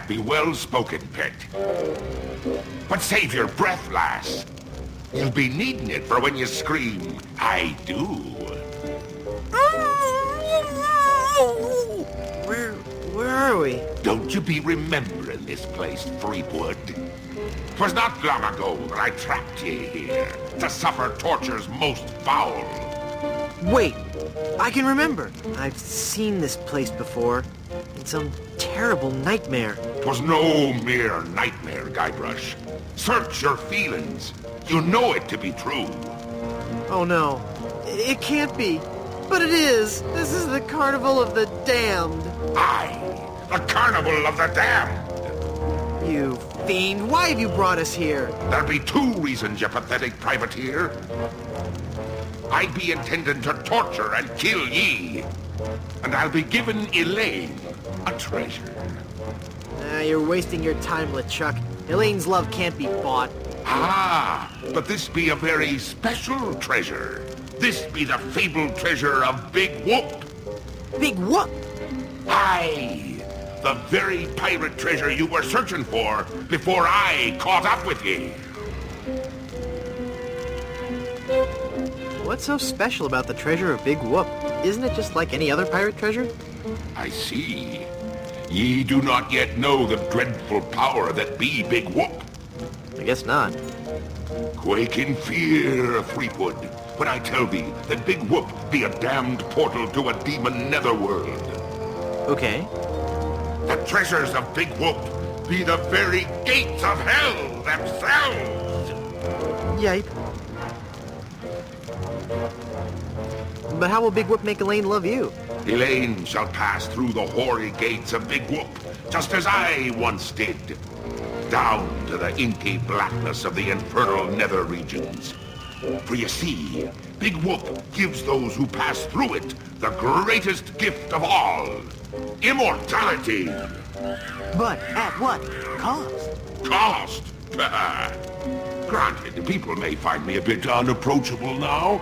be well spoken, pet. But save your breath, lass. You'll be needing it for when you scream, I do. Where are we? Don't you be remembering this place, Threepwood? 'Twas not long ago that I trapped ye here to suffer tortures most foul. Wait, I can remember. I've seen this place before. In some terrible nightmare. 'Twas no mere nightmare, Guybrush. Search your feelings. You know it to be true. Oh no, it can't be. But it is. This is the Carnival of the Damned. Aye, the Carnival of the Damned. You fiend, why have you brought us here? There'll be two reasons, you pathetic privateer. I be intending to torture and kill ye. And I'll be giving Elaine a treasure. You're wasting your time, LeChuck. Elaine's love can't be bought. Ah, but this be a very special treasure. This be the fabled treasure of Big Whoop. Big what? Aye, the very pirate treasure you were searching for before I caught up with ye. What's so special about the treasure of Big Whoop? Isn't it just like any other pirate treasure? I see. Ye do not yet know the dreadful power that be Big Whoop. I guess not. Quake in fear, Threepwood, when I tell thee that Big Whoop be a damned portal to a demon netherworld. Okay. The treasures of Big Whoop be the very gates of hell themselves. Yipe. But how will Big Whoop make Elaine love you? Elaine shall pass through the hoary gates of Big Whoop, just as I once did. Down to the inky blackness of the infernal nether regions. For you see, Big Whoop gives those who pass through it the greatest gift of all. Immortality! But at what cost? Cost? Granted, people may find me a bit unapproachable now,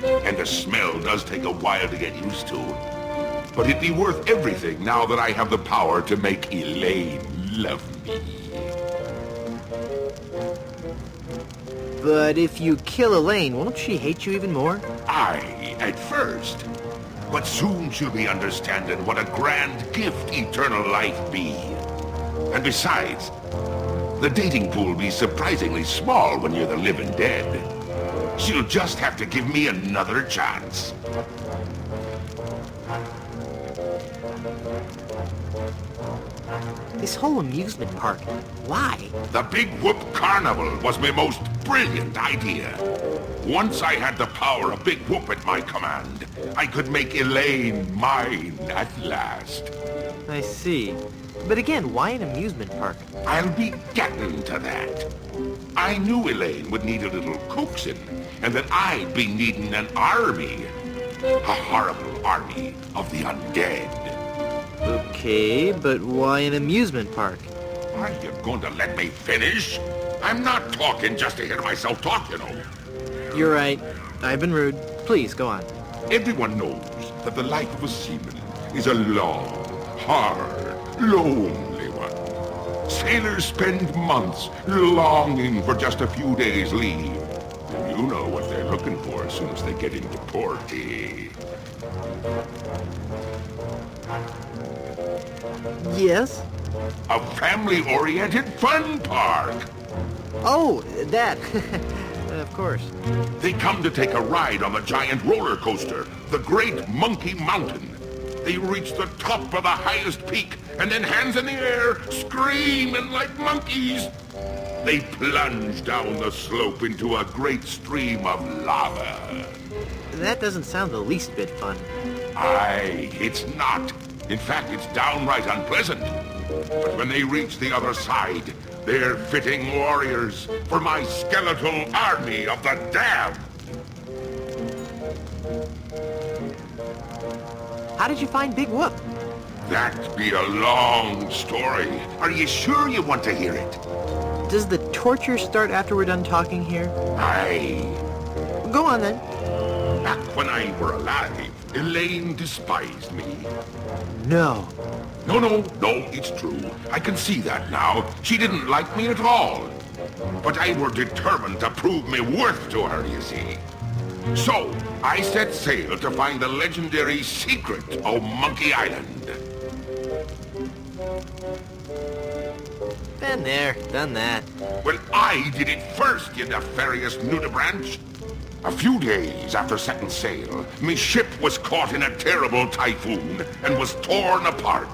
and the smell does take a while to get used to. But it'd be worth everything now that I have the power to make Elaine love me. But if you kill Elaine, won't she hate you even more? Aye, at first. But soon she'll be understanding what a grand gift eternal life be. And besides, the dating pool be surprisingly small when you're the living dead. She'll just have to give me another chance. This whole amusement park, why? The Big Whoop Carnival was my most brilliant idea. Once I had the power of Big Whoop at my command, I could make Elaine mine at last. I see. But again, why an amusement park? I'll be getting to that. I knew Elaine would need a little coaxing, and that I'd be needing an army. A horrible army of the undead. Okay, but why an amusement park? Are you going to let me finish? I'm not talking just to hear myself talk, you know. You're right. I've been rude. Please, go on. Everyone knows that the life of a seaman is a long, hard, lonely one. Sailors spend months longing for just a few days' leave. And you know what they're looking for as soon as they get into port. Yes? A family-oriented fun park. Oh, that. Of course. They come to take a ride on the giant roller coaster, the Great Monkey Mountain. They reach the top of the highest peak, and then hands in the air, screaming like monkeys. They plunge down the slope into a great stream of lava. That doesn't sound the least bit fun. Aye, it's not. In fact, it's downright unpleasant. But when they reach the other side, they're fitting warriors for my skeletal army of the damned. How did you find Big Whoop? That be a long story. Are you sure you want to hear it? Does the torture start after we're done talking here? Aye. Go on then. Back when I were alive, Elaine despised me. No. No, it's true. I can see that now. She didn't like me at all. But I were determined to prove me worth to her, you see. So, I set sail to find the legendary secret of Monkey Island. Been there, done that. Well, I did it first, you nefarious nudibranch. A few days after setting sail, me ship was caught in a terrible typhoon and was torn apart.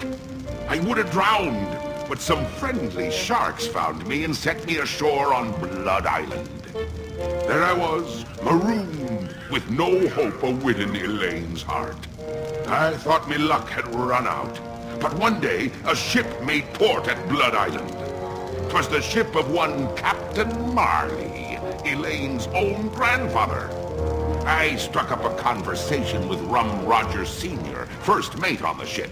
I would have drowned, but some friendly sharks found me and set me ashore on Blood Island. There I was, marooned, with no hope of winning Elaine's heart. I thought me luck had run out. But one day, a ship made port at Blood Island. 'Twas the ship of one Captain Marley, Elaine's own grandfather. I struck up a conversation with Rum Rogers Sr., first mate on the ship.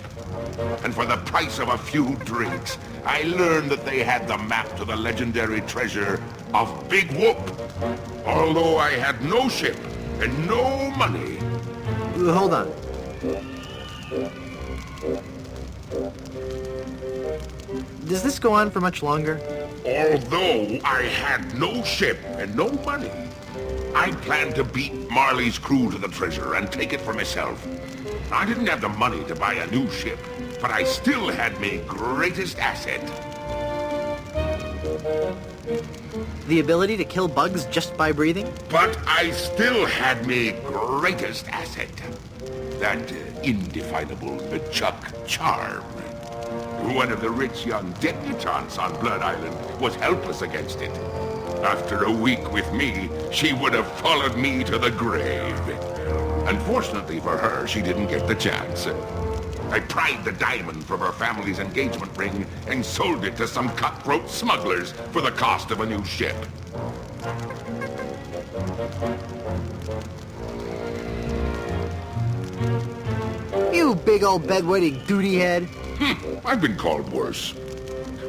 And for the price of a few drinks, I learned that they had the map to the legendary treasure of Big Whoop. Although I had no ship and no money. Hold on. Does this go on for much longer? Although I had no ship and no money, I planned to beat Marley's crew to the treasure and take it for myself. I didn't have the money to buy a new ship, but I still had my greatest asset. The ability to kill bugs just by breathing? But I still had my greatest asset. That indefinable Chuck charm. One of the rich young debutantes on Blood Island was helpless against it. After a week with me, she would have followed me to the grave. Unfortunately for her, she didn't get the chance. I pried the diamond from her family's engagement ring and sold it to some cutthroat smugglers for the cost of a new ship. You big old bedwetting duty head. I've been called worse.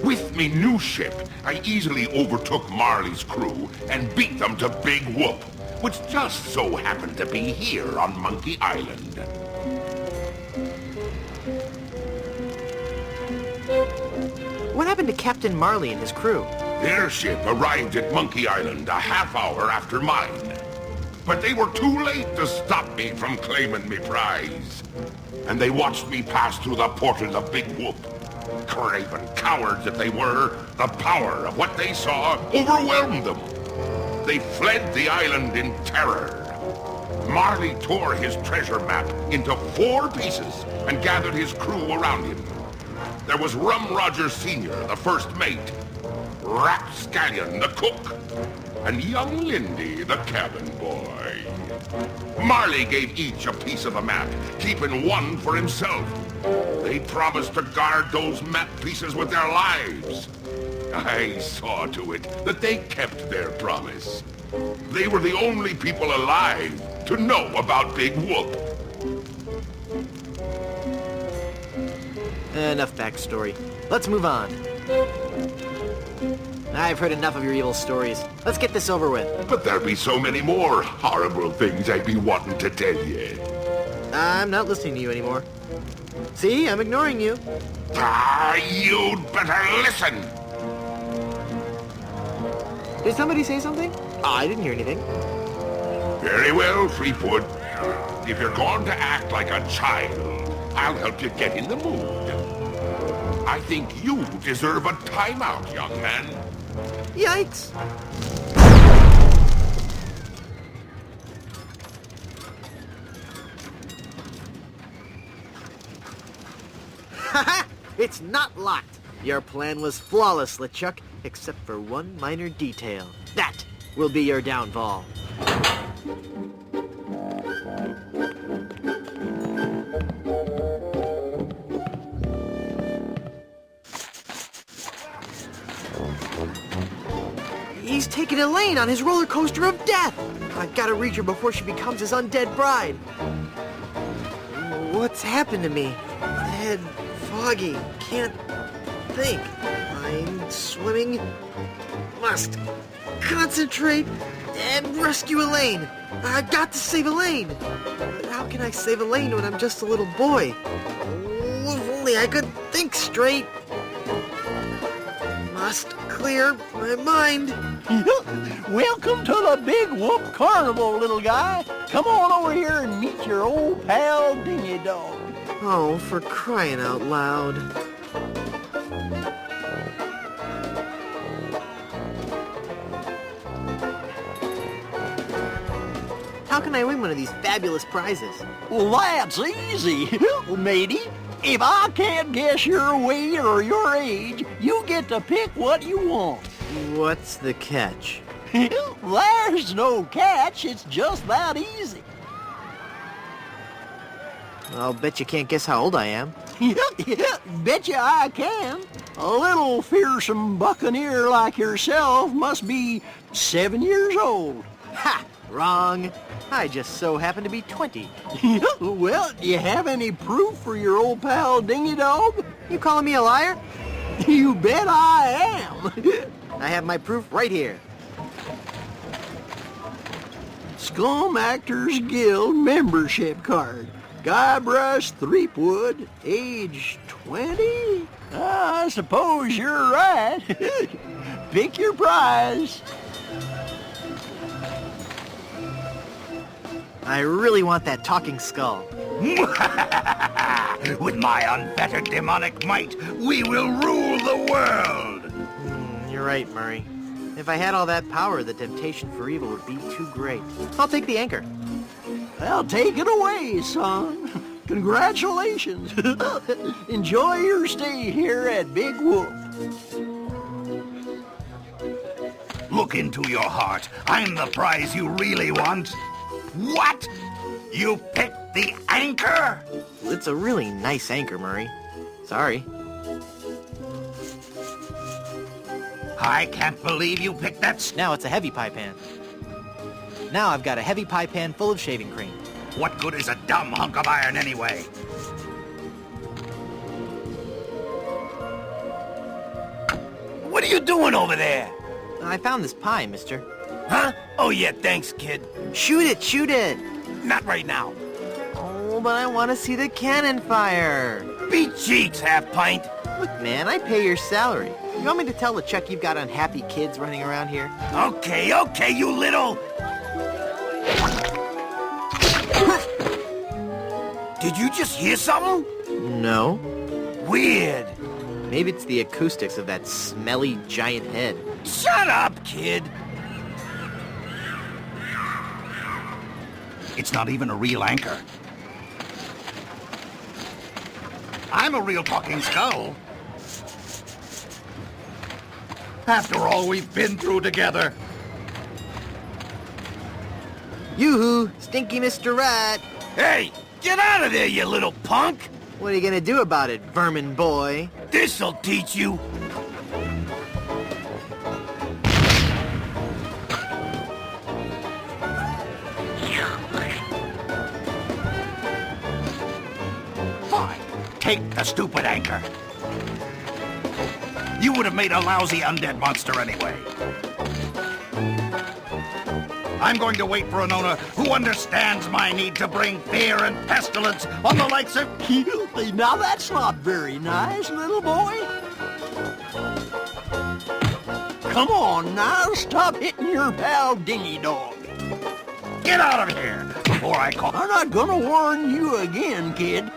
With me new ship, I easily overtook Marley's crew and beat them to Big Whoop, which just so happened to be here on Monkey Island. What happened to Captain Marley and his crew? Their ship arrived at Monkey Island a half hour after mine. But they were too late to stop me from claiming me prize. And they watched me pass through the portals of Big Whoop. Craven cowards that they were, the power of what they saw overwhelmed them. They fled the island in terror. Marley tore his treasure map into 4 pieces and gathered his crew around him. There was Rum Rogers Sr., the first mate, Rapscallion, the cook, and young Lindy, the cabin boy. Marley gave each a piece of the map, keeping one for himself. They promised to guard those map pieces with their lives. I saw to it that they kept their promise. They were the only people alive to know about Big Whoop. Enough backstory. Let's move on. I've heard enough of your evil stories. Let's get this over with. But there'll be so many more horrible things I'd be wanting to tell you. I'm not listening to you anymore. See, I'm ignoring you. You'd better listen. Did somebody say something? I didn't hear anything. Very well, Fleetwood. If you're going to act like a child, I'll help you get in the mood. I think you deserve a timeout, young man. Yikes! Haha! It's not locked! Your plan was flawless, LeChuck, except for one minor detail. That will be your downfall. He's taking Elaine on his roller coaster of death! I've got to reach her before she becomes his undead bride. What's happened to me? Head foggy. Can't think. I'm swimming. Must concentrate. And rescue Elaine! I've got to save Elaine! But how can I save Elaine when I'm just a little boy? Oh, if only I could think straight. Must clear my mind. Welcome to the Big Whoop Carnival, little guy. Come on over here and meet your old pal, Dingy Dog. Oh, for crying out loud. How can I win one of these fabulous prizes? Well, that's easy, matey. If I can't guess your weight or your age, you get to pick what you want. What's the catch? There's no catch. It's just that easy. I'll bet you can't guess how old I am. Bet you I can. A little fearsome buccaneer like yourself must be 7 years old. Ha! Wrong. I just so happen to be 20. Well, do you have any proof for your old pal Dingy Dog? You calling me a liar? You bet I am. I have my proof right here. Scum Actors Guild membership card. Guybrush Threepwood, age 20? I suppose you're right. Pick your prize. I really want that talking skull. With my unfettered demonic might, we will rule the world! You're right, Murray. If I had all that power, the temptation for evil would be too great. I'll take the anchor. Well, take it away, son. Congratulations. Enjoy your stay here at Big Whoop. Look into your heart. I'm the prize you really want. What? You picked the anchor? Well, it's a really nice anchor, Murray. Sorry. I can't believe you picked that Now it's a heavy pie pan. Now I've got a heavy pie pan full of shaving cream. What good is a dumb hunk of iron anyway? What are you doing over there? I found this pie, mister. Huh? Oh yeah, thanks, kid. Shoot it, shoot it! Not right now. Oh, but I want to see the cannon fire. Beat cheeks, half-pint. Look, man, I pay your salary. You want me to tell LeChuck you've got unhappy kids running around here? Okay, you little... Did you just hear something? No. Weird. Maybe it's the acoustics of that smelly giant head. Shut up, kid. It's not even a real anchor. I'm a real talking skull. After all we've been through together. Yoo-hoo, stinky Mr. Rat. Hey, get out of there, you little punk! What are you gonna do about it, vermin boy? This'll teach you. Fine. Take the stupid anchor. You would have made a lousy undead monster anyway. I'm going to wait for an owner who understands my need to bring fear and pestilence on the likes of you. Now that's not very nice, little boy. Come on now, stop hitting your pal Dingy Dog. Get out of here before I call... I'm not gonna warn you again, kid.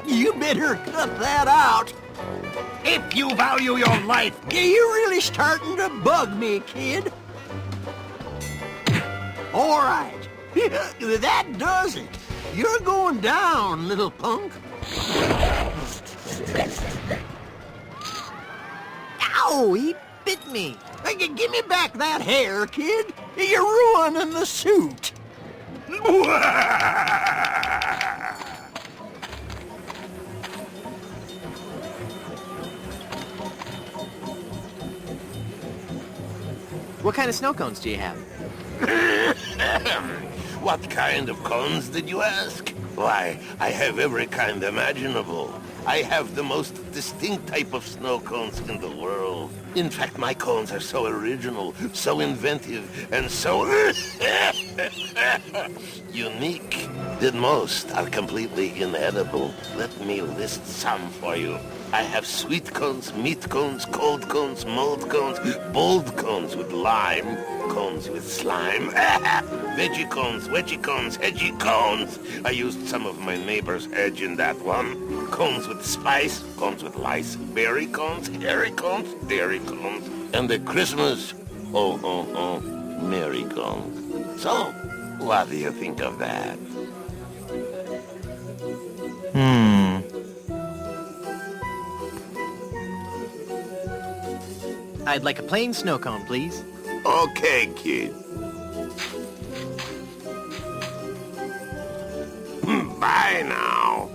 You better cut that out. If you value your life... You're really starting to bug me, kid. All right. That does it. You're going down, little punk. Ow, he bit me. Hey, give me back that hair, kid. You're ruining the suit. What kind of snow cones do you have? What kind of cones did you ask? Why, I have every kind imaginable. I have the most distinct type of snow cones in the world. In fact, my cones are so original, so inventive, and so unique that most are completely inedible. Let me list some for you. I have sweet cones, meat cones, cold cones, mold cones, bold cones with lime, cones with slime, veggie cones, wedgie cones, edgy cones. I used some of my neighbor's edge in that one. Cones with spice, cones with lice, berry cones, hairy cones, dairy cones, and at Christmas, merry cones. So, what do you think of that? I'd like a plain snow cone, please. Okay, kid. Bye now.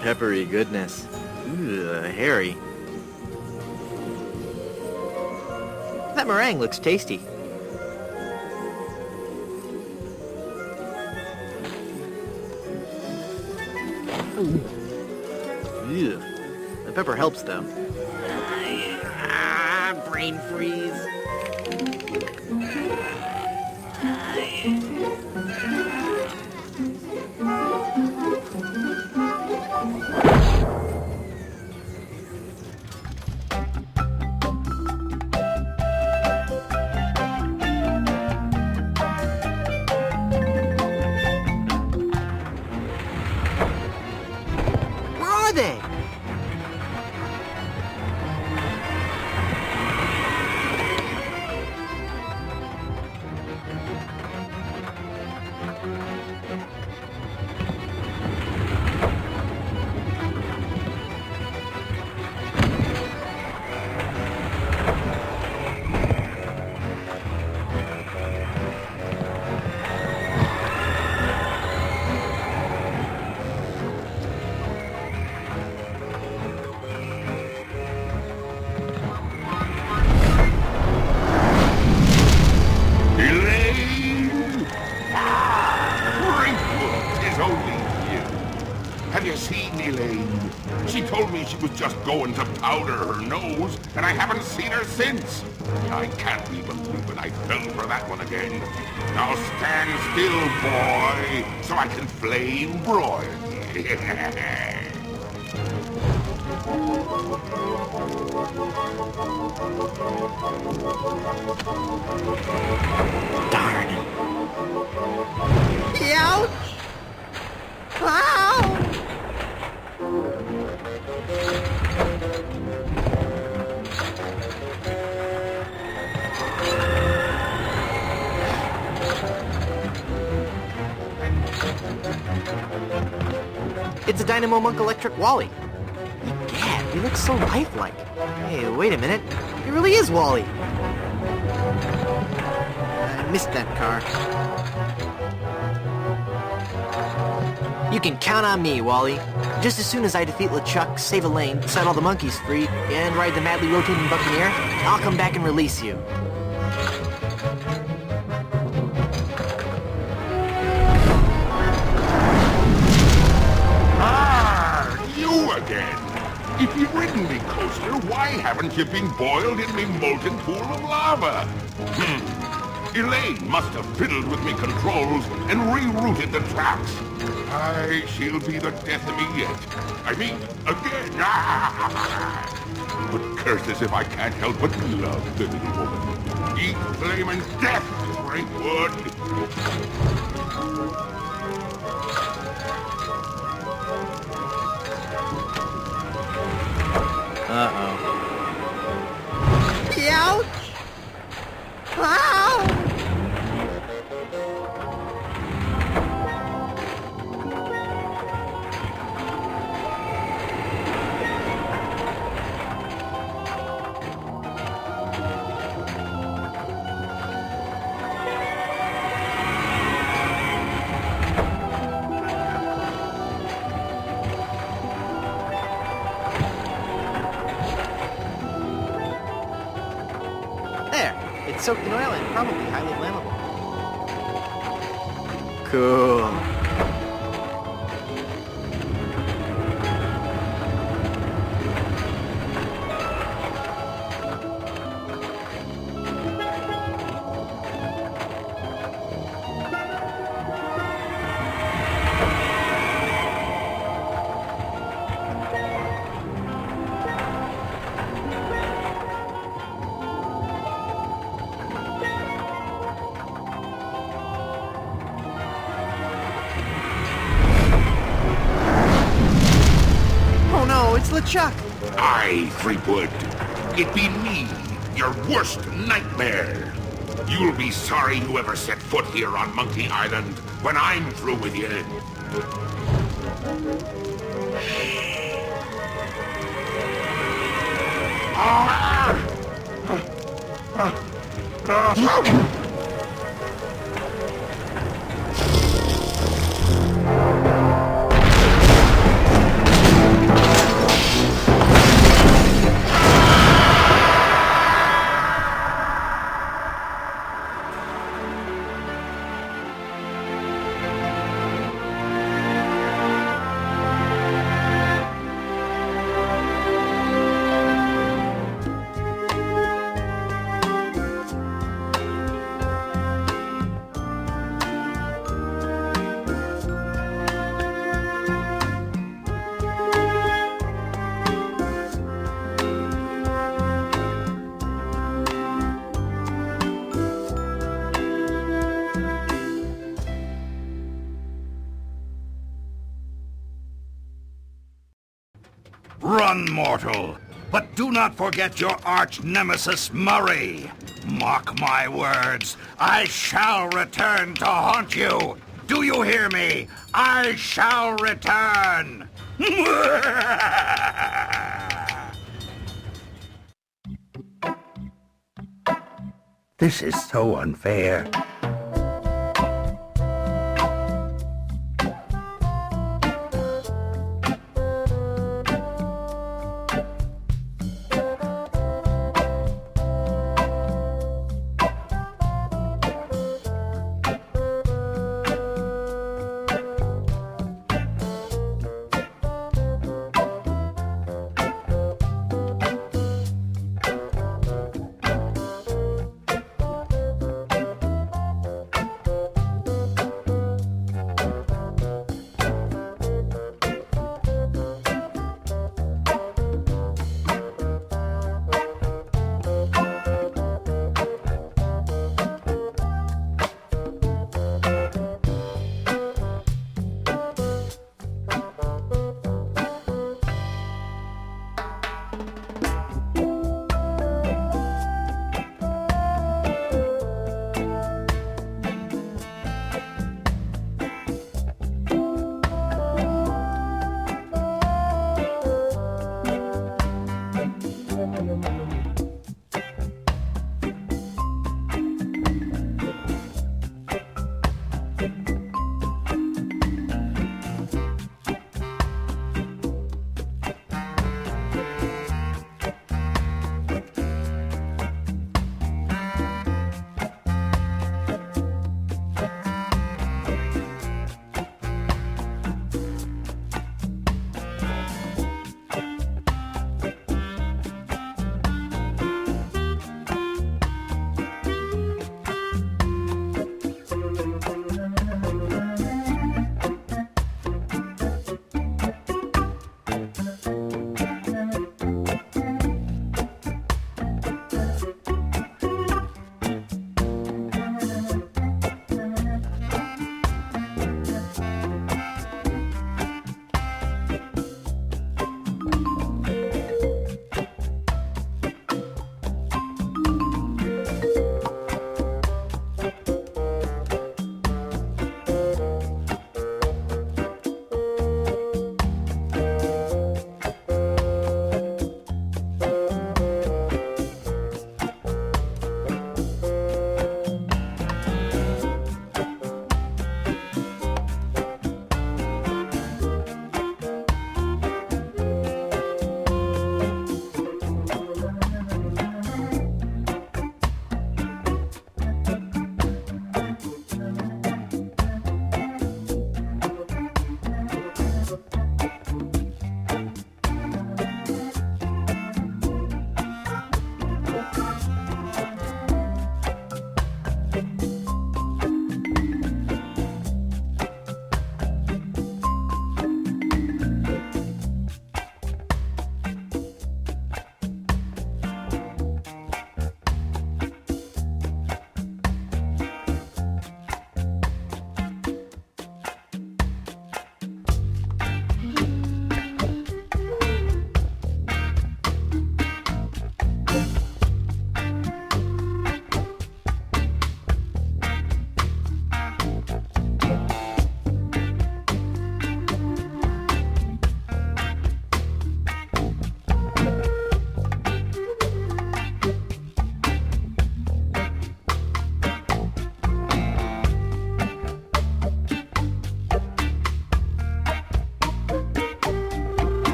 Peppery goodness. Ooh, hairy. That meringue looks tasty. Ew. The pepper helps, though. Brain freeze. Where are they? Have you seen Elaine? She told me she was just going to powder her nose, and I haven't seen her since. I can't even believe it. I fell for that one again. Now stand still, boy, so I can flame broil you. Darn. Ouch! Ow! It's a Dynamo Monk Electric Wally. Gad, he looks so lifelike. Hey, wait a minute. He really is Wally. I missed that car. You can count on me, Wally. Just as soon as I defeat LeChuck, save Elaine, set all the monkeys free, and ride the madly rotating Buccaneer, I'll come back and release you. You again! If you've ridden me closer, why haven't you been boiled in me molten pool of lava? Elaine must have fiddled with me controls and rerouted the tracks. Aye, she'll be the death of me yet. I mean, again. But curses if I can't help but love the little woman. Eat flaming death, Brakewood! Uh-oh. Ouch! Ow! It's soaked in oil and probably highly flammable. Cool. LeChuck! Aye, Threepwood. It be me, your worst nightmare. You'll be sorry you ever set foot here on Monkey Island when I'm through with you. Run, mortal, but do not forget your arch-nemesis Murray. Mark my words, I shall return to haunt you. Do you hear me? I shall return. This is so unfair.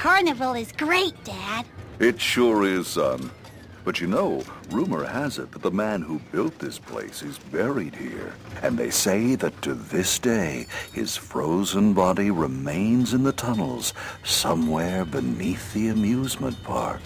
carnival is great, Dad. It sure is, son. But you know, rumor has it that the man who built this place is buried here. And they say that to this day, his frozen body remains in the tunnels somewhere beneath the amusement park.